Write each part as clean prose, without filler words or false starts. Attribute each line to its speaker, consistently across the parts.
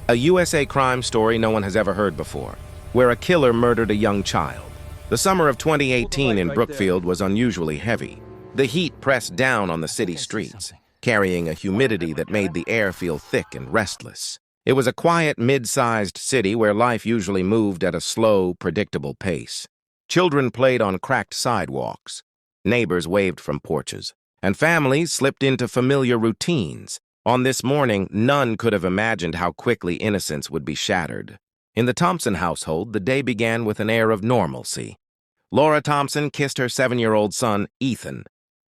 Speaker 1: A USA crime story no one has ever heard before, where a killer murdered a young child. The summer of 2018 in Brookfield was unusually heavy. The heat pressed down on the city streets, carrying a humidity that made the air feel thick and restless. It was a quiet, mid-sized city where life usually moved at a slow, predictable pace. Children played on cracked sidewalks, neighbors waved from porches, and families slipped into familiar routines. On this morning, none could have imagined how quickly innocence would be shattered. In the Thompson household, the day began with an air of normalcy. Laura Thompson kissed her 7-year-old son, Ethan,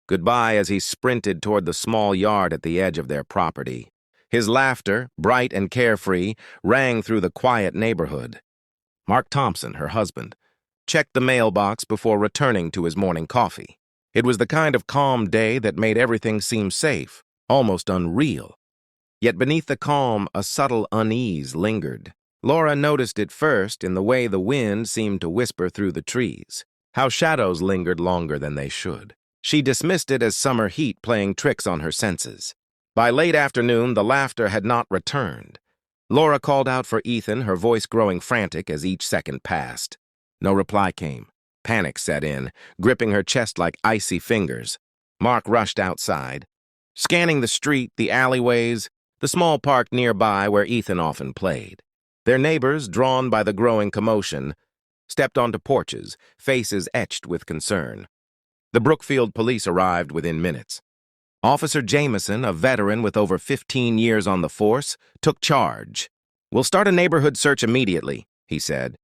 Speaker 1: goodbye as he sprinted toward the small yard at the edge of their property. His laughter, bright and carefree, rang through the quiet neighborhood. Mark Thompson, her husband, checked the mailbox before returning to his morning coffee. It was the kind of calm day that made everything seem safe, almost unreal. Yet beneath the calm, a subtle unease lingered. Laura noticed it first in the way the wind seemed to whisper through the trees, how shadows lingered longer than they should. She dismissed it as summer heat playing tricks on her senses. By late afternoon, the laughter had not returned. Laura called out for Ethan, her voice growing frantic as each second passed. No reply came. Panic set in, gripping her chest like icy fingers. Mark rushed outside, scanning the street, the alleyways, the small park nearby where Ethan often played. Their neighbors, drawn by the growing commotion, stepped onto porches, faces etched with concern. The Brookfield police arrived within minutes. Officer Jameson, a veteran with over 15 years on the force, took charge. "We'll start a neighborhood search immediately," he said.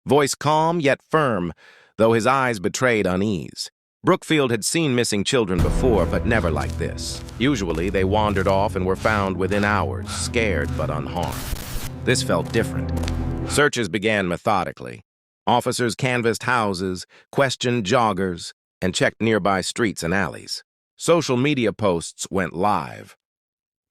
Speaker 1: Voice calm yet firm, though his eyes betrayed unease. Brookfield had seen missing children before, but never like this. Usually, they wandered off and were found within hours, scared but unharmed. This felt different. Searches began methodically. Officers canvassed houses, questioned joggers, and checked nearby streets and alleys. Social media posts went live.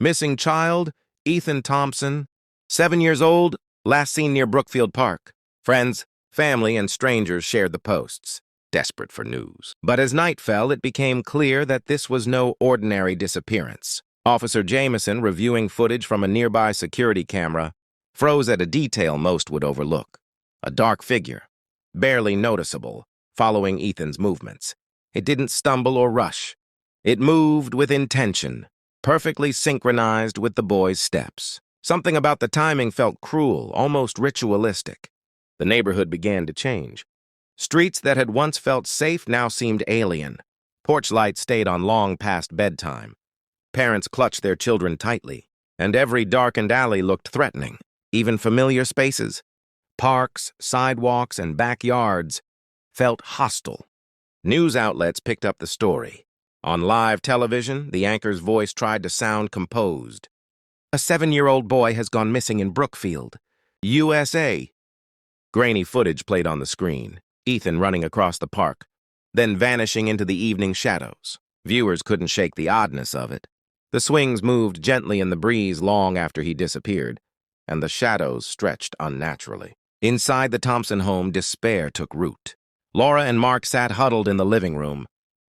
Speaker 1: Missing child, Ethan Thompson, 7 years old, last seen near Brookfield Park. Friends, family, and strangers shared the posts, desperate for news. But as night fell, it became clear that this was no ordinary disappearance. Officer Jameson, reviewing footage from a nearby security camera, froze at a detail most would overlook. A dark figure, barely noticeable, following Ethan's movements. It didn't stumble or rush. It moved with intention, perfectly synchronized with the boy's steps. Something about the timing felt cruel, almost ritualistic. The neighborhood began to change. Streets that had once felt safe now seemed alien. Porch lights stayed on long past bedtime. Parents clutched their children tightly, and every darkened alley looked threatening. Even familiar spaces, parks, sidewalks, and backyards, felt hostile. News outlets picked up the story. On live television, the anchor's voice tried to sound composed. "A 7-year-old boy has gone missing in Brookfield, USA." Grainy footage played on the screen, Ethan running across the park, then vanishing into the evening shadows. Viewers couldn't shake the oddness of it. The swings moved gently in the breeze long after he disappeared, and the shadows stretched unnaturally. Inside the Thompson home, despair took root. Laura and Mark sat huddled in the living room,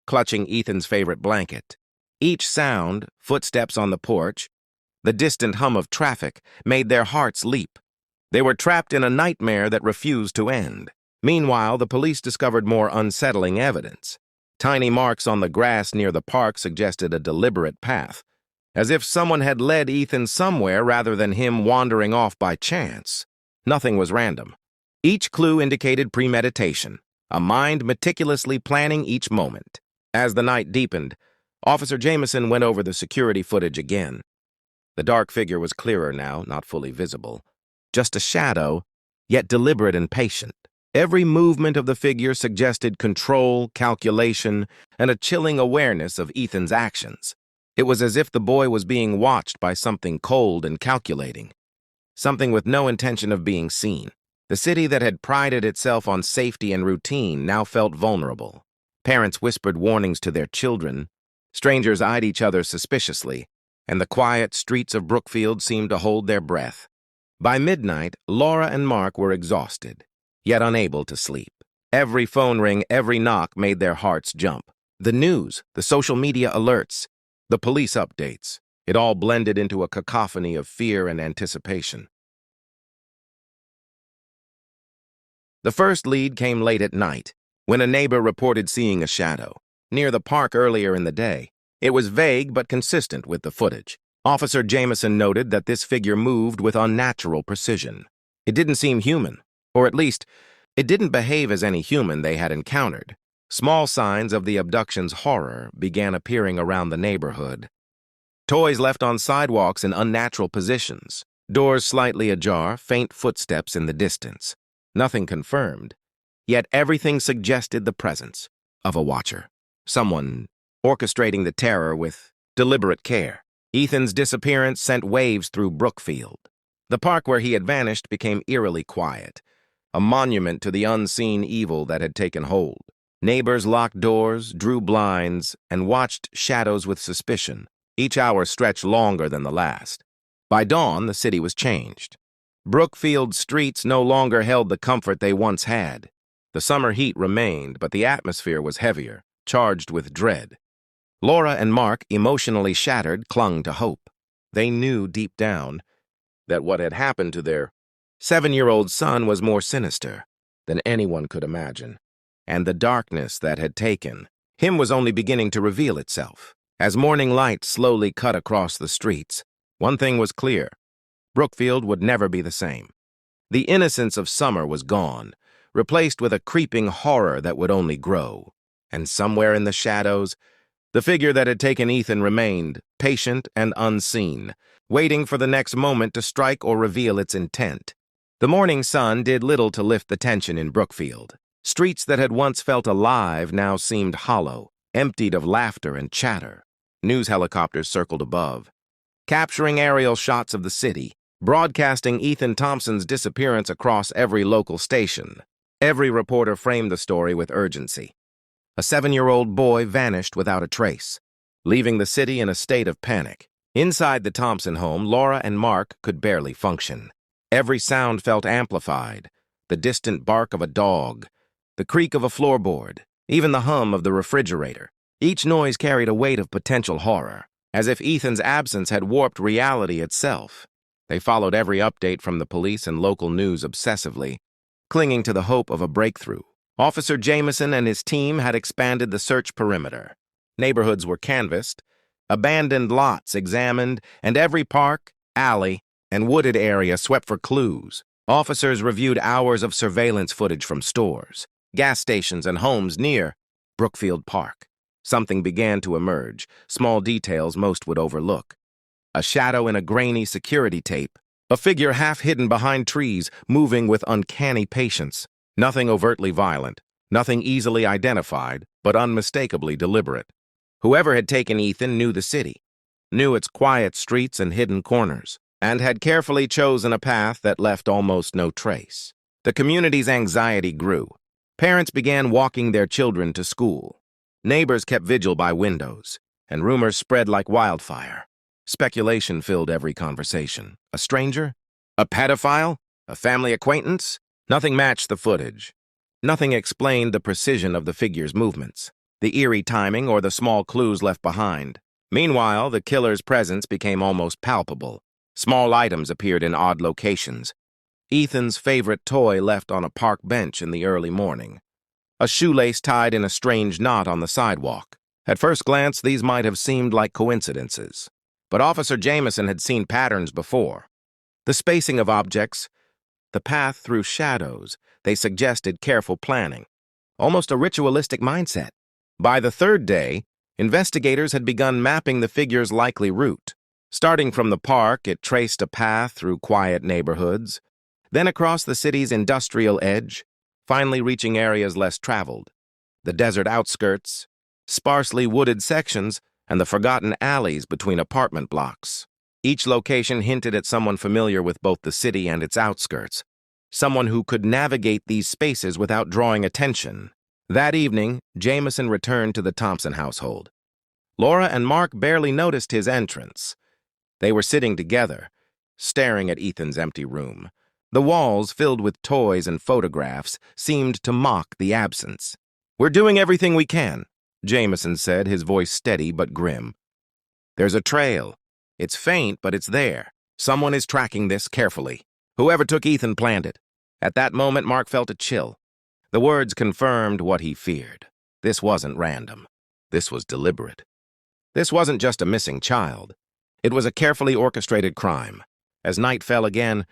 Speaker 1: clutching Ethan's favorite blanket. Each sound, footsteps on the porch, the distant hum of traffic, made their hearts leap. They were trapped in a nightmare that refused to end. Meanwhile, the police discovered more unsettling evidence. Tiny marks on the grass near the park suggested a deliberate path, as if someone had led Ethan somewhere rather than him wandering off by chance. Nothing was random. Each clue indicated premeditation, a mind meticulously planning each moment. As the night deepened, Officer Jameson went over the security footage again. The dark figure was clearer now, not fully visible. Just a shadow, yet deliberate and patient. Every movement of the figure suggested control, calculation, and a chilling awareness of Ethan's actions. It was as if the boy was being watched by something cold and calculating, something with no intention of being seen. The city that had prided itself on safety and routine now felt vulnerable. Parents whispered warnings to their children, strangers eyed each other suspiciously, and the quiet streets of Brookfield seemed to hold their breath. By midnight, Laura and Mark were exhausted, yet unable to sleep. Every phone ring, every knock made their hearts jump. The news, the social media alerts, the police updates, it all blended into a cacophony of fear and anticipation. The first lead came late at night, when a neighbor reported seeing a shadow near the park earlier in the day. It was vague but consistent with the footage. Officer Jameson noted that this figure moved with unnatural precision. It didn't seem human, or at least, it didn't behave as any human they had encountered. Small signs of the abduction's horror began appearing around the neighborhood. Toys left on sidewalks in unnatural positions, doors slightly ajar, faint footsteps in the distance. Nothing confirmed, yet everything suggested the presence of a watcher. Someone orchestrating the terror with deliberate care. Ethan's disappearance sent waves through Brookfield. The park where he had vanished became eerily quiet, a monument to the unseen evil that had taken hold. Neighbors locked doors, drew blinds, and watched shadows with suspicion. Each hour stretched longer than the last. By dawn, the city was changed. Brookfield's streets no longer held the comfort they once had. The summer heat remained, but the atmosphere was heavier, charged with dread. Laura and Mark, emotionally shattered, clung to hope. They knew deep down that what had happened to their 7-year-old son was more sinister than anyone could imagine, and the darkness that had taken him was only beginning to reveal itself. As morning light slowly cut across the streets, one thing was clear: Brookfield would never be the same. The innocence of summer was gone, replaced with a creeping horror that would only grow. And somewhere in the shadows, the figure that had taken Ethan remained, patient and unseen, waiting for the next moment to strike or reveal its intent. The morning sun did little to lift the tension in Brookfield. Streets that had once felt alive now seemed hollow, emptied of laughter and chatter. News helicopters circled above, capturing aerial shots of the city, broadcasting Ethan Thompson's disappearance across every local station. Every reporter framed the story with urgency. A 7-year-old boy vanished without a trace, leaving the city in a state of panic. Inside the Thompson home, Laura and Mark could barely function. Every sound felt amplified: the distant bark of a dog, the creak of a floorboard, even the hum of the refrigerator. Each noise carried a weight of potential horror, as if Ethan's absence had warped reality itself. They followed every update from the police and local news obsessively, clinging to the hope of a breakthrough. Officer Jameson and his team had expanded the search perimeter. Neighborhoods were canvassed, abandoned lots examined, and every park, alley, and wooded area swept for clues. Officers reviewed hours of surveillance footage from stores, gas stations, and homes near Brookfield Park. Something began to emerge, small details most would overlook. A shadow in a grainy security tape, a figure half hidden behind trees, moving with uncanny patience. Nothing overtly violent, nothing easily identified, but unmistakably deliberate. Whoever had taken Ethan knew the city, knew its quiet streets and hidden corners, and had carefully chosen a path that left almost no trace. The community's anxiety grew. Parents began walking their children to school. Neighbors kept vigil by windows, and rumors spread like wildfire. Speculation filled every conversation. A stranger? A pedophile? A family acquaintance? Nothing matched the footage. Nothing explained the precision of the figure's movements, the eerie timing, or the small clues left behind. Meanwhile, the killer's presence became almost palpable. Small items appeared in odd locations. Ethan's favorite toy left on a park bench in the early morning. A shoelace tied in a strange knot on the sidewalk. At first glance, these might have seemed like coincidences. But Officer Jameson had seen patterns before. The spacing of objects, the path through shadows, they suggested careful planning, almost a ritualistic mindset. By the third day, investigators had begun mapping the figure's likely route. Starting from the park, it traced a path through quiet neighborhoods, then across the city's industrial edge, finally reaching areas less traveled. The desert outskirts, sparsely wooded sections, and the forgotten alleys between apartment blocks. Each location hinted at someone familiar with both the city and its outskirts, someone who could navigate these spaces without drawing attention. That evening, Jameson returned to the Thompson household. Laura and Mark barely noticed his entrance. They were sitting together, staring at Ethan's empty room. The walls, filled with toys and photographs, seemed to mock the absence. "We're doing everything we can," Jameson said, his voice steady but grim. "There's a trail. It's faint, but it's there. Someone is tracking this carefully. Whoever took Ethan planned it." At that moment, Mark felt a chill. The words confirmed what he feared. This wasn't random. This was deliberate. This wasn't just a missing child. It was a carefully orchestrated crime. As night fell again,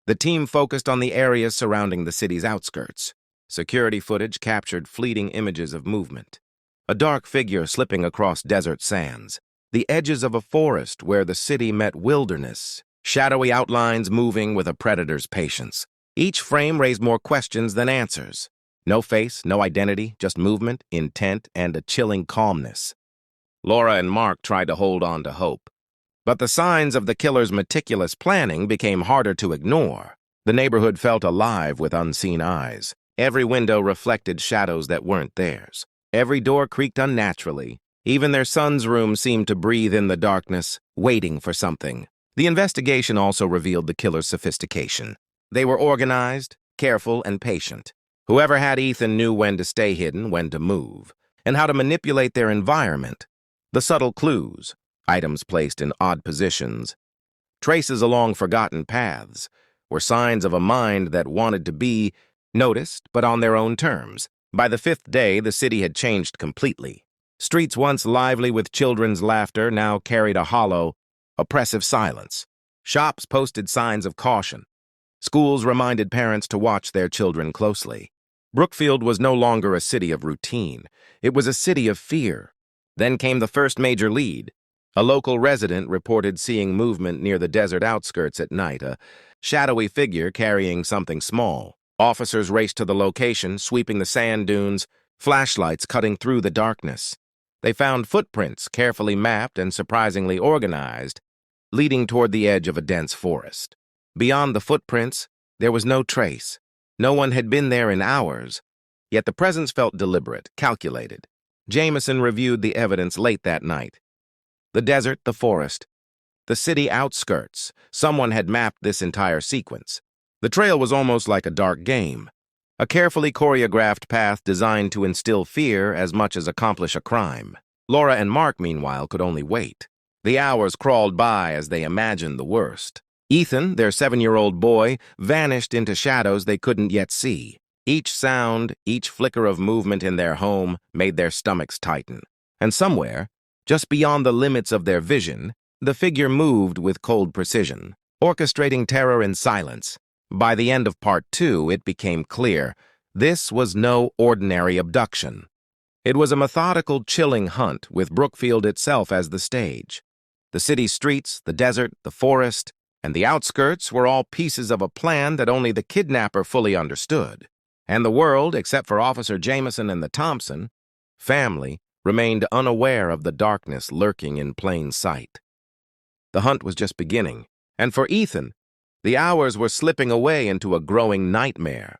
Speaker 1: the team focused on the areas surrounding the city's outskirts. Security footage captured fleeting images of movement. A dark figure slipping across desert sands. The edges of a forest where the city met wilderness. Shadowy outlines moving with a predator's patience. Each frame raised more questions than answers. No face, no identity, just movement, intent, and a chilling calmness. Laura and Mark tried to hold on to hope. But the signs of the killer's meticulous planning became harder to ignore. The neighborhood felt alive with unseen eyes. Every window reflected shadows that weren't theirs. Every door creaked unnaturally. Even their son's room seemed to breathe in the darkness, waiting for something. The investigation also revealed the killer's sophistication. They were organized, careful, and patient. Whoever had Ethan knew when to stay hidden, when to move, and how to manipulate their environment. The subtle clues, items placed in odd positions, traces along forgotten paths, were signs of a mind that wanted to be noticed, but on their own terms. By the fifth day, the city had changed completely. Streets once lively with children's laughter now carried a hollow, oppressive silence. Shops posted signs of caution. Schools reminded parents to watch their children closely. Brookfield was no longer a city of routine. It was a city of fear. Then came the first major lead. A local resident reported seeing movement near the desert outskirts at night, a shadowy figure carrying something small. Officers raced to the location, sweeping the sand dunes, flashlights cutting through the darkness. They found footprints carefully mapped and surprisingly organized, leading toward the edge of a dense forest. Beyond the footprints, there was no trace. No one had been there in hours, yet the presence felt deliberate, calculated. Jameson reviewed the evidence late that night. The desert, the forest, the city outskirts. Someone had mapped this entire sequence. The trail was almost like a dark game, a carefully choreographed path designed to instill fear as much as accomplish a crime. Laura and Mark, meanwhile, could only wait. The hours crawled by as they imagined the worst. Ethan, their 7-year-old boy, vanished into shadows they couldn't yet see. Each sound, each flicker of movement in their home made their stomachs tighten. And somewhere, just beyond the limits of their vision, the figure moved with cold precision, orchestrating terror in silence. By the end of Part 2, it became clear this was no ordinary abduction. It was a methodical, chilling hunt with Brookfield itself as the stage. The city's streets, the desert, the forest, and the outskirts were all pieces of a plan that only the kidnapper fully understood. And the world, except for Officer Jameson and the Thompson family, remained unaware of the darkness lurking in plain sight. The hunt was just beginning, and for Ethan, the hours were slipping away into a growing nightmare.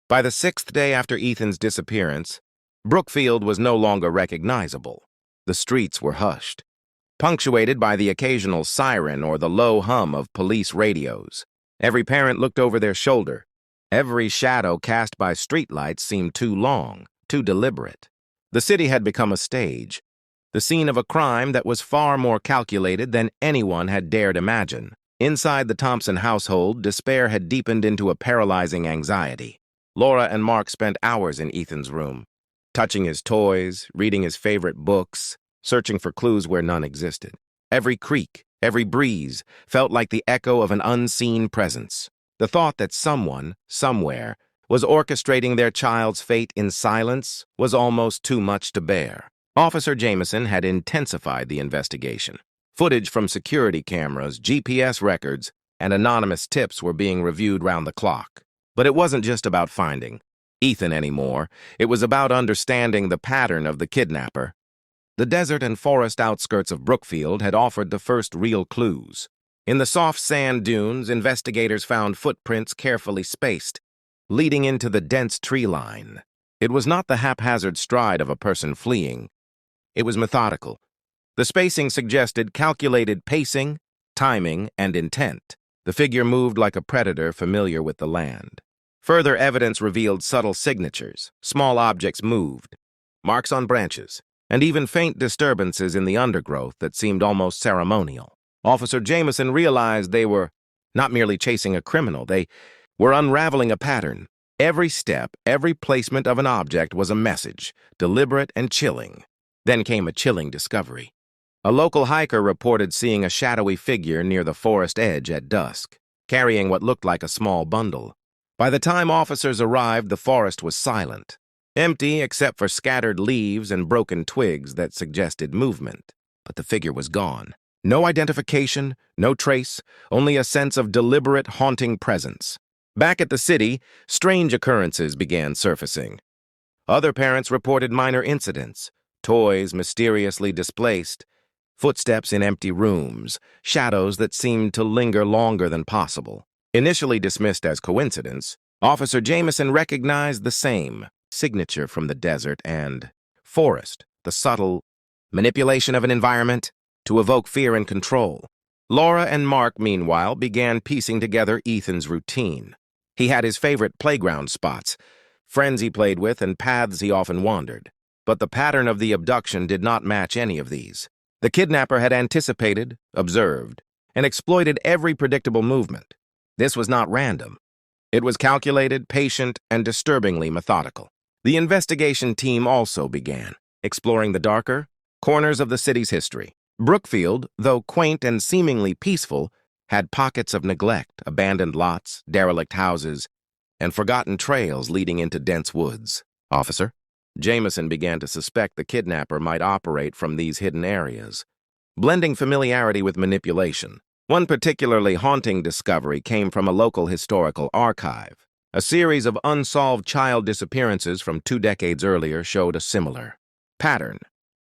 Speaker 1: By the 6th day after Ethan's disappearance, Brookfield was no longer recognizable. The streets were hushed, punctuated by the occasional siren or the low hum of police radios. Every parent looked over their shoulder. Every shadow cast by streetlights seemed too long, too deliberate. The city had become a stage, the scene of a crime that was far more calculated than anyone had dared imagine. Inside the Thompson household, despair had deepened into a paralyzing anxiety. Laura and Mark spent hours in Ethan's room, touching his toys, reading his favorite books, searching for clues where none existed. Every creak, every breeze felt like the echo of an unseen presence. The thought that someone, somewhere, was orchestrating their child's fate in silence was almost too much to bear. Officer Jameson had intensified the investigation. Footage from security cameras, GPS records, and anonymous tips were being reviewed round the clock. But it wasn't just about finding Ethan anymore. It was about understanding the pattern of the kidnapper. The desert and forest outskirts of Brookfield had offered the first real clues. In the soft sand dunes, investigators found footprints carefully spaced, leading into the dense tree line. It was not the haphazard stride of a person fleeing. It was methodical. The spacing suggested calculated pacing, timing, and intent. The figure moved like a predator familiar with the land. Further evidence revealed subtle signatures. Small objects moved, marks on branches, and even faint disturbances in the undergrowth that seemed almost ceremonial. Officer Jameson realized they were not merely chasing a criminal, they were unraveling a pattern. Every step, every placement of an object was a message, deliberate and chilling. Then came a chilling discovery. A local hiker reported seeing a shadowy figure near the forest edge at dusk, carrying what looked like a small bundle. By the time officers arrived, the forest was silent, empty except for scattered leaves and broken twigs that suggested movement. But the figure was gone. No identification, no trace, only a sense of deliberate, haunting presence. Back at the city, strange occurrences began surfacing. Other parents reported minor incidents, toys mysteriously displaced, footsteps in empty rooms, shadows that seemed to linger longer than possible. Initially dismissed as coincidence, Officer Jameson recognized the same signature from the desert and forest, the subtle manipulation of an environment to evoke fear and control. Laura and Mark, meanwhile, began piecing together Ethan's routine. He had his favorite playground spots, friends he played with, and paths he often wandered. But the pattern of the abduction did not match any of these. The kidnapper had anticipated, observed, and exploited every predictable movement. This was not random. It was calculated, patient, and disturbingly methodical. The investigation team also began, exploring the darker corners of the city's history. Brookfield, though quaint and seemingly peaceful, had pockets of neglect, abandoned lots, derelict houses, and forgotten trails leading into dense woods. Officer Jameson began to suspect the kidnapper might operate from these hidden areas, blending familiarity with manipulation. One particularly haunting discovery came from a local historical archive. A series of unsolved child disappearances from 2 decades earlier showed a similar pattern.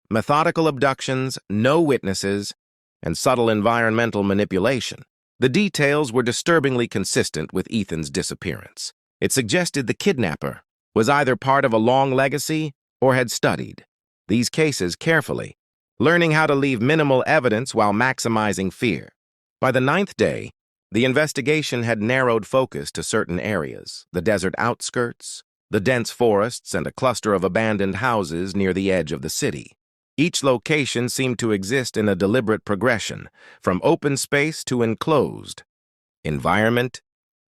Speaker 1: Methodical abductions, no witnesses, and subtle environmental manipulation. The details were disturbingly consistent with Ethan's disappearance. It suggested the kidnapper was either part of a long legacy or had studied these cases carefully, learning how to leave minimal evidence while maximizing fear. By the 9th day, the investigation had narrowed focus to certain areas, the desert outskirts, the dense forests, and a cluster of abandoned houses near the edge of the city. Each location seemed to exist in a deliberate progression, from open space to enclosed environment,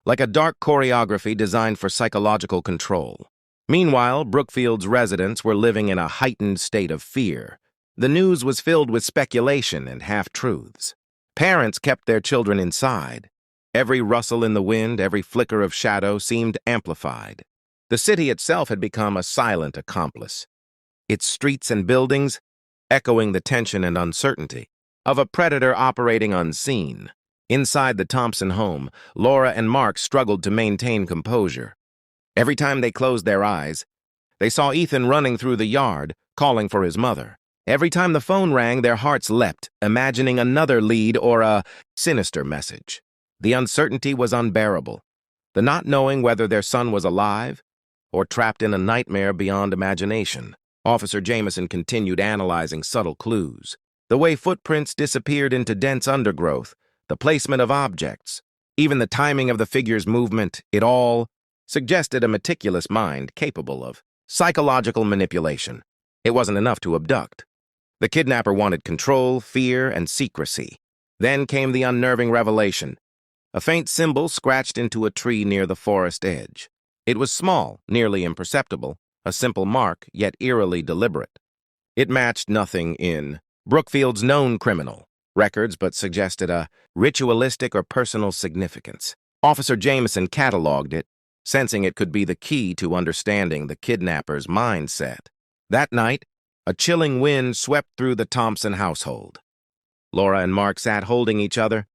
Speaker 1: like a dark choreography designed for psychological control. Meanwhile, Brookfield's residents were living in a heightened state of fear. The news was filled with speculation and half-truths. Parents kept their children inside. Every rustle in the wind, every flicker of shadow seemed amplified. The city itself had become a silent accomplice, its streets and buildings echoing the tension and uncertainty of a predator operating unseen. Inside the Thompson home, Laura and Mark struggled to maintain composure. Every time they closed their eyes, they saw Ethan running through the yard, calling for his mother. Every time the phone rang, their hearts leapt, imagining another lead or a sinister message. The uncertainty was unbearable, the not knowing whether their son was alive or trapped in a nightmare beyond imagination. Officer Jameson continued analyzing subtle clues. The way footprints disappeared into dense undergrowth, the placement of objects, even the timing of the figure's movement, it all suggested a meticulous mind capable of psychological manipulation. It wasn't enough to abduct. The kidnapper wanted control, fear, and secrecy. Then came the unnerving revelation. A faint symbol scratched into a tree near the forest edge. It was small, nearly imperceptible, a simple mark, yet eerily deliberate. It matched nothing in Brookfield's known criminal records, but suggested a ritualistic or personal significance. Officer Jameson cataloged it, sensing it could be the key to understanding the kidnapper's mindset. That night, a chilling wind swept through the Thompson household. Laura and Mark sat holding each other,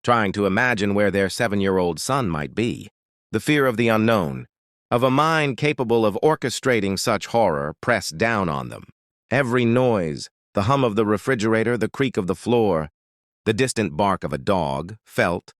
Speaker 1: trying to imagine where their 7-year-old son might be. The fear of the unknown, of a mind capable of orchestrating such horror, pressed down on them. Every noise, the hum of the refrigerator, the creak of the floor, the distant bark of a dog, felt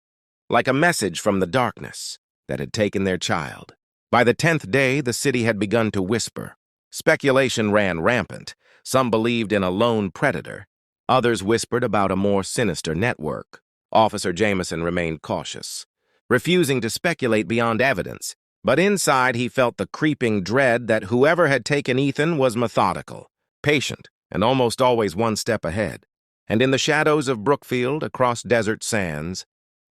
Speaker 1: like a message from the darkness that had taken their child. By the 10th day, the city had begun to whisper. Speculation ran rampant. Some believed in a lone predator. Others whispered about a more sinister network. Officer Jameson remained cautious, refusing to speculate beyond evidence. But inside, he felt the creeping dread that whoever had taken Ethan was methodical, patient, and almost always one step ahead. And in the shadows of Brookfield, across desert sands,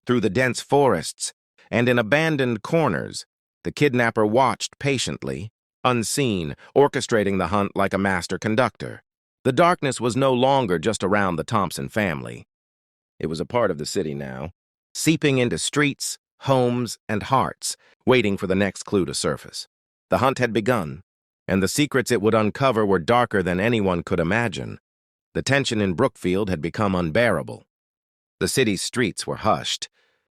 Speaker 1: through the dense forests, and in abandoned corners, The kidnapper watched patiently, unseen, orchestrating the hunt like a master conductor. The darkness was no longer just around the Thompson family. It was a part of the city now, seeping into streets, homes, and hearts, waiting for the next clue to surface. The hunt had begun, and the secrets it would uncover were darker than anyone could imagine. The tension in Brookfield had become unbearable. The city's streets were hushed,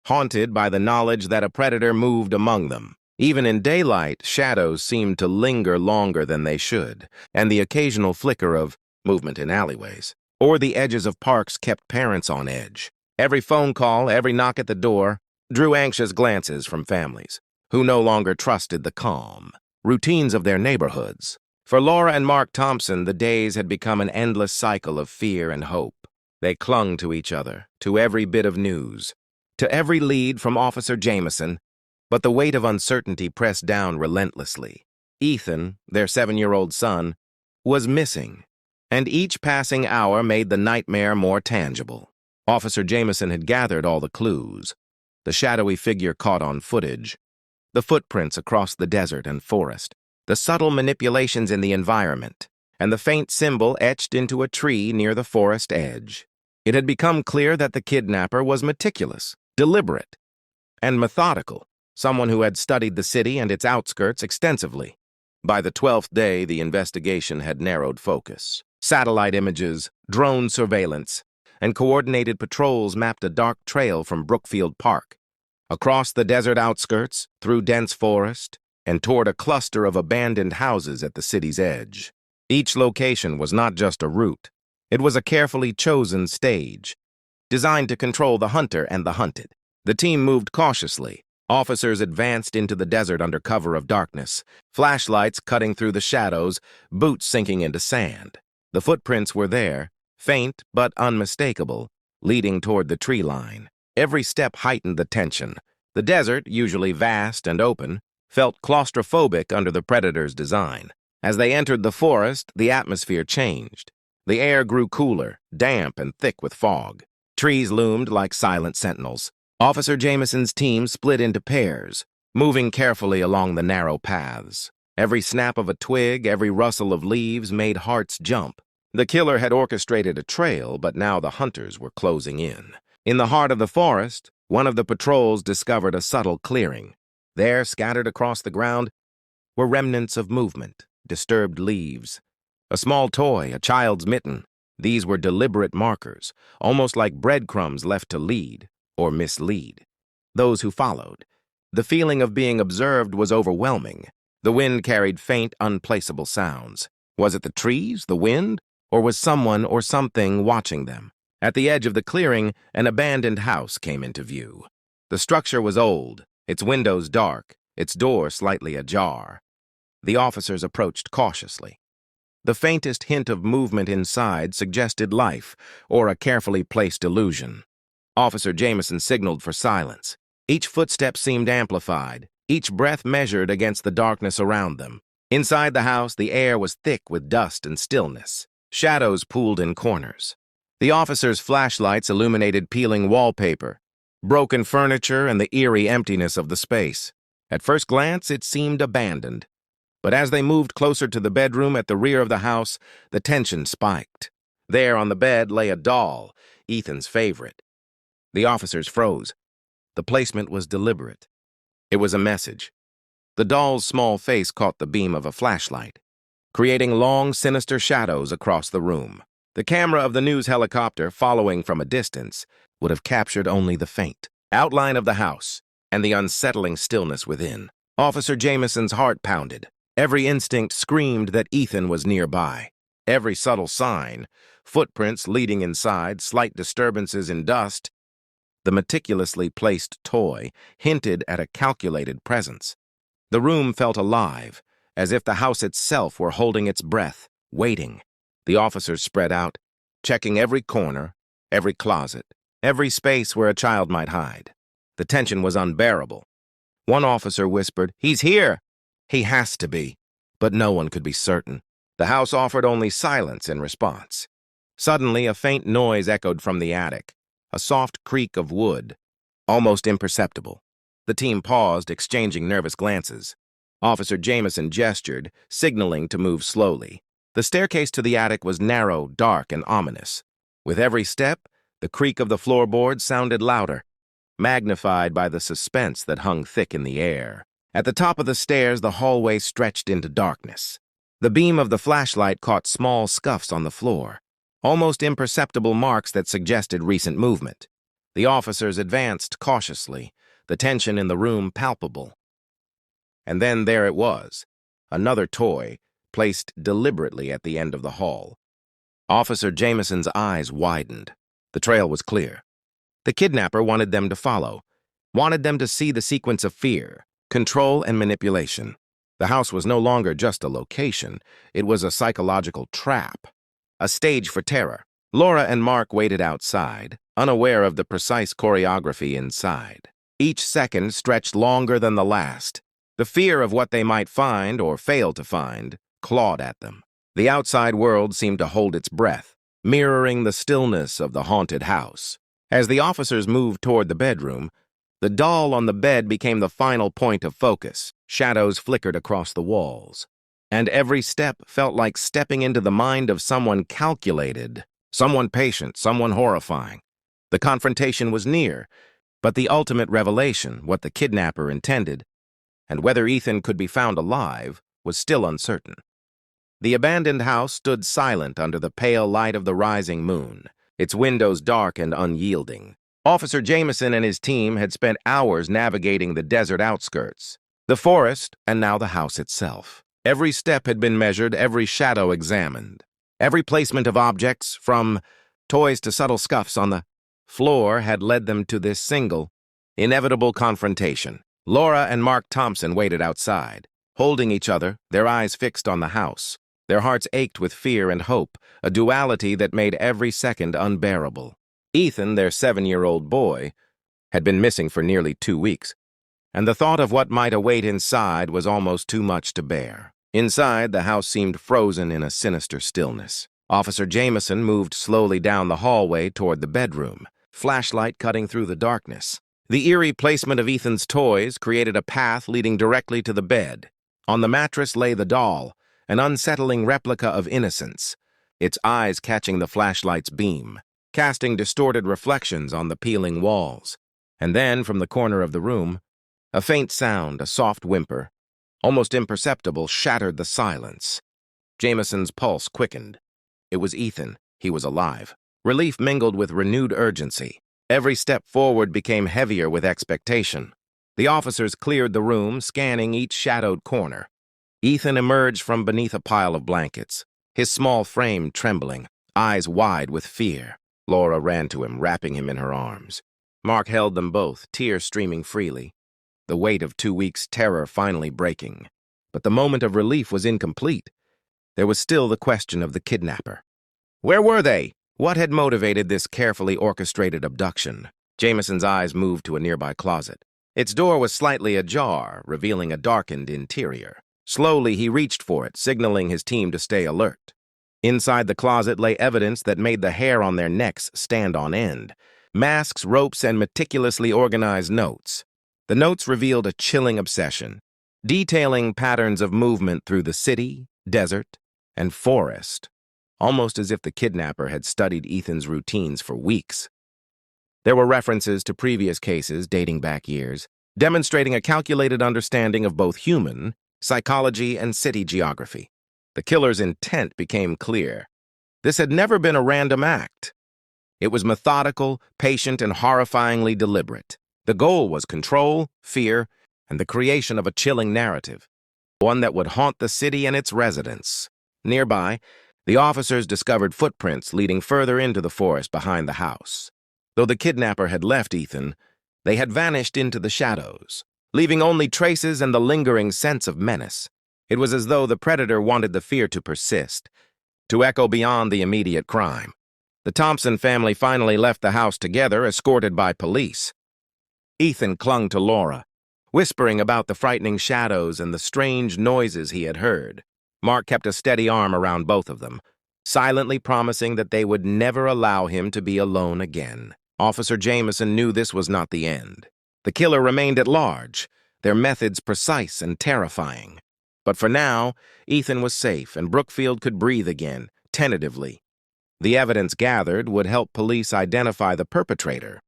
Speaker 1: haunted by the knowledge that a predator moved among them. Even in daylight, shadows seemed to linger longer than they should, and the occasional flicker of movement in alleyways or the edges of parks kept parents on edge. Every phone call, every knock at the door, drew anxious glances from families who no longer trusted the calm routines of their neighborhoods. For Laura and Mark Thompson, the days had become an endless cycle of fear and hope. They clung to each other, to every bit of news, to every lead from Officer Jameson, but the weight of uncertainty pressed down relentlessly. Ethan, their 7-year-old son, was missing, and each passing hour made the nightmare more tangible. Officer Jameson had gathered all the clues: the shadowy figure caught on footage, the footprints across the desert and forest, the subtle manipulations in the environment, and the faint symbol etched into a tree near the forest edge. It had become clear that the kidnapper was meticulous, deliberate, and methodical, someone who had studied the city and its outskirts extensively. By the 12th day, the investigation had narrowed focus. Satellite images, drone surveillance, and coordinated patrols mapped a dark trail from Brookfield Park, across the desert outskirts, through dense forest, and toward a cluster of abandoned houses at the city's edge. Each location was not just a route. It was a carefully chosen stage, designed to control the hunter and the hunted. The team moved cautiously. Officers advanced into the desert under cover of darkness, flashlights cutting through the shadows, boots sinking into sand. The footprints were there, faint but unmistakable, leading toward the tree line. Every step heightened the tension. The desert, usually vast and open, felt claustrophobic under the predator's design. As they entered the forest, the atmosphere changed. The air grew cooler, damp and thick with fog. Trees loomed like silent sentinels. Officer Jameson's team split into pairs, moving carefully along the narrow paths. Every snap of a twig, every rustle of leaves made hearts jump. The killer had orchestrated a trail, but now the hunters were closing in. In the heart of the forest, one of the patrols discovered a subtle clearing. There, scattered across the ground, were remnants of movement, disturbed leaves. A small toy, a child's mitten. These were deliberate markers, almost like breadcrumbs left to lead or mislead those who followed. The feeling of being observed was overwhelming. The wind carried faint, unplaceable sounds. Was it the trees, the wind, or was someone or something watching them? At the edge of the clearing, an abandoned house came into view. The structure was old, its windows dark, its door slightly ajar. The officers approached cautiously. The faintest hint of movement inside suggested life or a carefully placed illusion. Officer Jameson signaled for silence. Each footstep seemed amplified, each breath measured against the darkness around them. Inside the house, the air was thick with dust and stillness. Shadows pooled in corners. The officers' flashlights illuminated peeling wallpaper, broken furniture, and the eerie emptiness of the space. At first glance, it seemed abandoned. But as they moved closer to the bedroom at the rear of the house, the tension spiked. There on the bed lay a doll, Ethan's favorite. The officers froze. The placement was deliberate. It was a message. The doll's small face caught the beam of a flashlight, creating long, sinister shadows across the room. The camera of the news helicopter, following from a distance, would have captured only the faint outline of the house and the unsettling stillness within. Officer Jameson's heart pounded. Every instinct screamed that Ethan was nearby. Every subtle sign, footprints leading inside, slight disturbances in dust, the meticulously placed toy hinted at a calculated presence. The room felt alive, as if the house itself were holding its breath, waiting. The officers spread out, checking every corner, every closet, every space where a child might hide. The tension was unbearable. One officer whispered, "He's here!" "He has to be." But no one could be certain. The house offered only silence in response. Suddenly, a faint noise echoed from the attic, a soft creak of wood, almost imperceptible. The team paused, exchanging nervous glances. Officer Jameson gestured, signaling to move slowly. The staircase to the attic was narrow, dark, and ominous. With every step, the creak of the floorboards sounded louder, magnified by the suspense that hung thick in the air. At the top of the stairs, the hallway stretched into darkness. The beam of the flashlight caught small scuffs on the floor, almost imperceptible marks that suggested recent movement. The officers advanced cautiously, the tension in the room palpable. And then there it was, another toy, placed deliberately at the end of the hall. Officer Jameson's eyes widened. The trail was clear. The kidnapper wanted them to follow, wanted them to see the sequence of fear, control, and manipulation. The house was no longer just a location. It was a psychological trap, a stage for terror. Laura and Mark waited outside, unaware of the precise choreography inside. Each second stretched longer than the last. The fear of what they might find or fail to find clawed at them. The outside world seemed to hold its breath, mirroring the stillness of the haunted house. As the officers moved toward the bedroom, the doll on the bed became the final point of focus. Shadows flickered across the walls, and every step felt like stepping into the mind of someone calculated, someone patient, someone horrifying. The confrontation was near, but the ultimate revelation, what the kidnapper intended, and whether Ethan could be found alive, was still uncertain. The abandoned house stood silent under the pale light of the rising moon, its windows dark and unyielding. Officer Jameson and his team had spent hours navigating the desert outskirts, the forest, and now the house itself. Every step had been measured, every shadow examined. Every placement of objects, from toys to subtle scuffs on the floor, had led them to this single, inevitable confrontation. Laura and Mark Thompson waited outside, holding each other, their eyes fixed on the house. Their hearts ached with fear and hope, a duality that made every second unbearable. Ethan, their 7-year-old boy, had been missing for nearly 2 weeks, and the thought of what might await inside was almost too much to bear. Inside, the house seemed frozen in a sinister stillness. Officer Jameson moved slowly down the hallway toward the bedroom, flashlight cutting through the darkness. The eerie placement of Ethan's toys created a path leading directly to the bed. On the mattress lay the doll, an unsettling replica of innocence, its eyes catching the flashlight's beam, casting distorted reflections on the peeling walls. And then, from the corner of the room, a faint sound, a soft whimper, almost imperceptible, shattered the silence. Jameson's pulse quickened. It was Ethan. He was alive. Relief mingled with renewed urgency. Every step forward became heavier with expectation. The officers cleared the room, scanning each shadowed corner. Ethan emerged from beneath a pile of blankets, his small frame trembling, eyes wide with fear. Laura ran to him, wrapping him in her arms. Mark held them both, tears streaming freely, the weight of 2 weeks' terror finally breaking. But the moment of relief was incomplete. There was still the question of the kidnapper. Where were they? What had motivated this carefully orchestrated abduction? Jameson's eyes moved to a nearby closet. Its door was slightly ajar, revealing a darkened interior. Slowly, he reached for it, signaling his team to stay alert. Inside the closet lay evidence that made the hair on their necks stand on end. Masks, ropes, and meticulously organized notes. The notes revealed a chilling obsession, detailing patterns of movement through the city, desert, and forest, almost as if the kidnapper had studied Ethan's routines for weeks. There were references to previous cases dating back years, demonstrating a calculated understanding of both human psychology and city geography. The killer's intent became clear. This had never been a random act. It was methodical, patient, and horrifyingly deliberate. The goal was control, fear, and the creation of a chilling narrative, one that would haunt the city and its residents. Nearby, the officers discovered footprints leading further into the forest behind the house. Though the kidnapper had left Ethan, they had vanished into the shadows, leaving only traces and the lingering sense of menace. It was as though the predator wanted the fear to persist, to echo beyond the immediate crime. The Thompson family finally left the house together, escorted by police. Ethan clung to Laura, whispering about the frightening shadows and the strange noises he had heard. Mark kept a steady arm around both of them, silently promising that they would never allow him to be alone again. Officer Jameson knew this was not the end. The killer remained at large, their methods precise and terrifying. But for now, Ethan was safe and Brookfield could breathe again, tentatively. The evidence gathered would help police identify the perpetrator.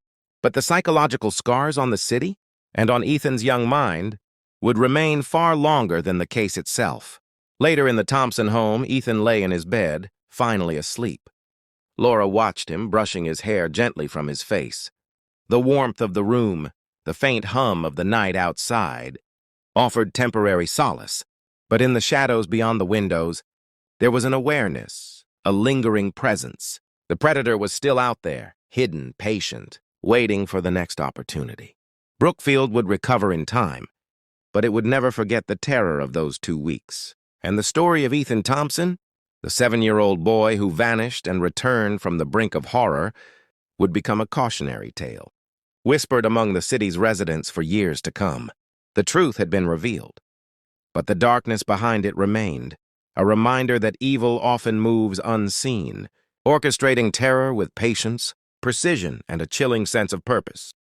Speaker 1: But the psychological scars on the city and on Ethan's young mind would remain far longer than the case itself. Later in the Thompson home, Ethan lay in his bed, finally asleep. Laura watched him, brushing his hair gently from his face. The warmth of the room, the faint hum of the night outside, offered temporary solace. But in the shadows beyond the windows, there was an awareness, a lingering presence. The predator was still out there, hidden, patient, waiting for the next opportunity. Brookfield would recover in time, but it would never forget the terror of those 2 weeks. And the story of Ethan Thompson, the 7-year-old boy who vanished and returned from the brink of horror, would become a cautionary tale, whispered among the city's residents for years to come. The truth had been revealed, but the darkness behind it remained, a reminder that evil often moves unseen, orchestrating terror with patience, precision, and a chilling sense of purpose.